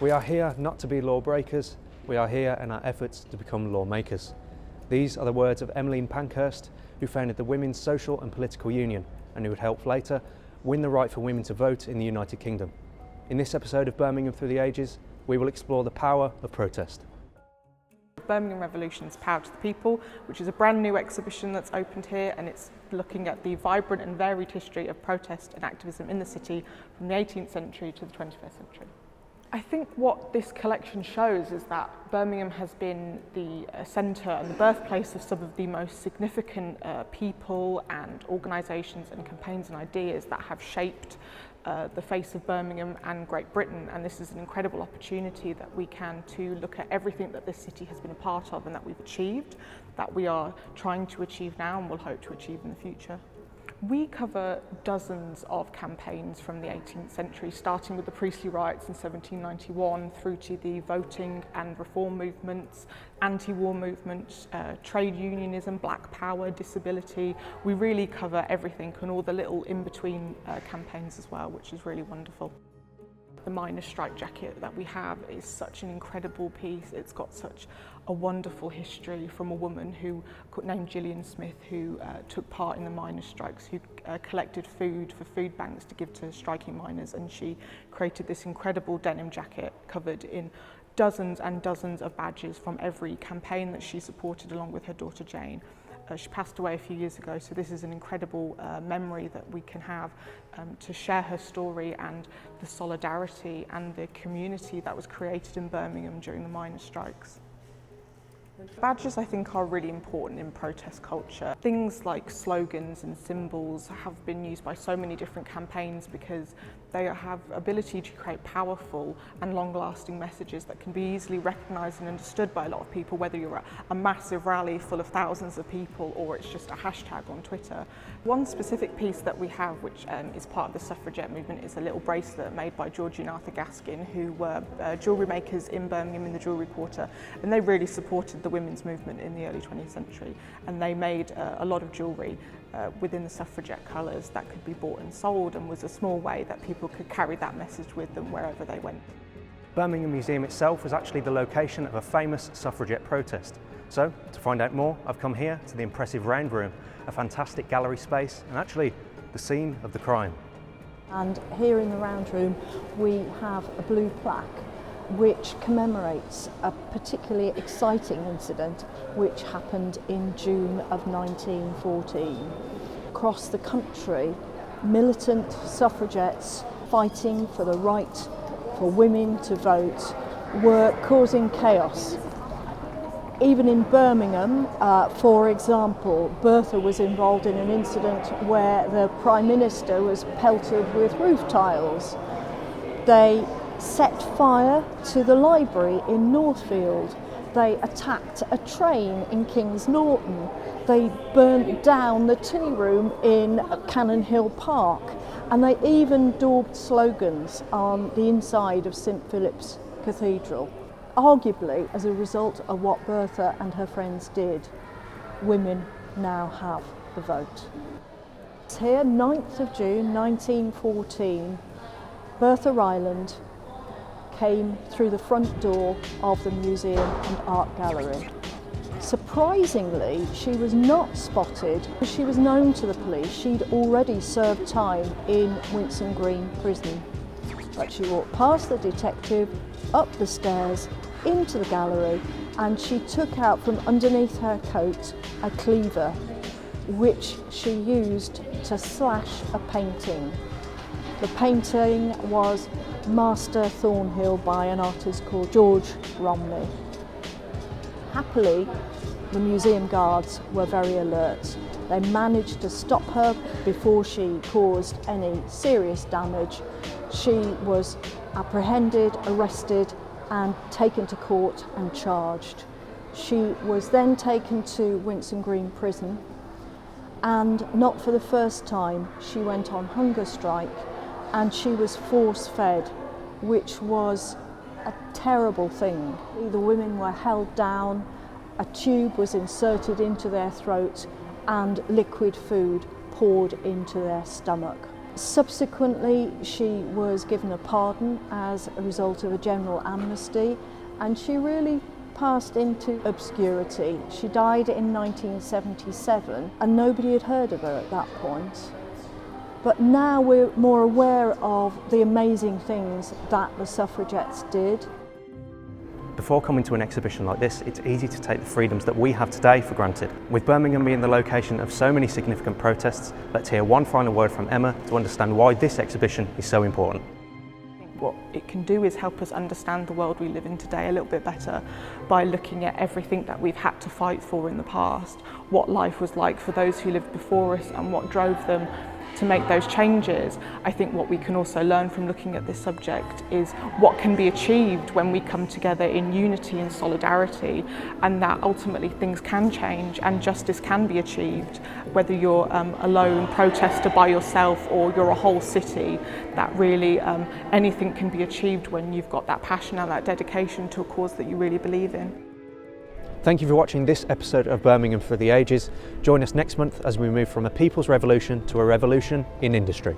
We are here not to be lawbreakers, we are here in our efforts to become lawmakers. These are the words of Emmeline Pankhurst, who founded the Women's Social and Political Union and who would help later win the right for women to vote in the United Kingdom. In this episode of Birmingham Through the Ages, we will explore the power of protest. Birmingham Revolutions, Power to the People, which is a brand new exhibition that's opened here, and it's looking at the vibrant and varied history of protest and activism in the city from the 18th century to the 21st century. I think what this collection shows is that Birmingham has been the centre and the birthplace of some of the most significant people and organisations and campaigns and ideas that have shaped the face of Birmingham and Great Britain, and this is an incredible opportunity that we can to look at everything that this city has been a part of and that we've achieved, that we are trying to achieve now and will hope to achieve in the future. We cover dozens of campaigns from the 18th century, starting with the priestly riots in 1791 through to the voting and reform movements, anti-war movements, trade unionism, black power, disability. We really cover everything and all the little in-between campaigns as well, which is really wonderful. The miners' strike jacket that we have is such an incredible piece. It's got such a wonderful history from a woman named Gillian Smith, who took part in the miners' strikes, who collected food for food banks to give to striking miners, and she created this incredible denim jacket covered in dozens and dozens of badges from every campaign that she supported along with her daughter Jane. She passed away a few years ago, so this is an incredible memory that we can have to share her story and the solidarity and the community that was created in Birmingham during the miners' strikes. Badges, I think, are really important in protest culture. Things like slogans and symbols have been used by so many different campaigns because they have ability to create powerful and long-lasting messages that can be easily recognised and understood by a lot of people, whether you're at a massive rally full of thousands of people or it's just a hashtag on Twitter. One specific piece that we have, which is part of the suffragette movement, is a little bracelet made by Georgie and Arthur Gaskin, who were jewellery makers in Birmingham in the Jewellery Quarter, and they really supported the women's movement in the early 20th century, and they made a lot of jewellery within the suffragette colours that could be bought and sold, and was a small way that people could carry that message with them wherever they went. Birmingham Museum itself was actually the location of a famous suffragette protest. So, to find out more, I've come here to the impressive Round Room, a fantastic gallery space and actually the scene of the crime. And here in the Round Room we have a blue plaque which commemorates a particularly exciting incident which happened in June of 1914. Across the country, militant suffragettes fighting for the right for women to vote were causing chaos. Even in Birmingham, for example, Bertha was involved in an incident where the Prime Minister was pelted with roof tiles. They set fire to the library in Northfield. They attacked a train in Kings Norton. They burnt down the tea room in Cannon Hill Park. And they even daubed slogans on the inside of St Philip's Cathedral. Arguably, as a result of what Bertha and her friends did, women now have the vote. It's here, 9th of June 1914, Bertha Ryland came through the front door of the museum and art gallery. Surprisingly, she was not spotted. She was known to the police. She'd already served time in Winson Green prison. But she walked past the detective, up the stairs, into the gallery, and she took out from underneath her coat a cleaver, which she used to slash a painting. The painting was Master Thornhill by an artist called George Romney. Happily, the museum guards were very alert. They managed to stop her before she caused any serious damage. She was apprehended, arrested, and taken to court and charged. She was then taken to Winson Green prison, and not for the first time, she went on hunger strike, and she was force-fed, which was a terrible thing. The women were held down, a tube was inserted into their throat, and liquid food poured into their stomach. Subsequently, she was given a pardon as a result of a general amnesty, and she really passed into obscurity. She died in 1977 and nobody had heard of her at that point. But now we're more aware of the amazing things that the suffragettes did. Before coming to an exhibition like this, it's easy to take the freedoms that we have today for granted. With Birmingham being the location of so many significant protests, let's hear one final word from Emma to understand why this exhibition is so important. What it can do is help us understand the world we live in today a little bit better by looking at everything that we've had to fight for in the past, what life was like for those who lived before us and what drove them to make those changes. I think what we can also learn from looking at this subject is what can be achieved when we come together in unity and solidarity, and that ultimately things can change and justice can be achieved. Whether you're a lone protester by yourself or you're a whole city, that really anything can be achieved when you've got that passion and that dedication to a cause that you really believe in. Thank you for watching this episode of Birmingham Through the Ages. Join us next month as we move from a people's revolution to a revolution in industry.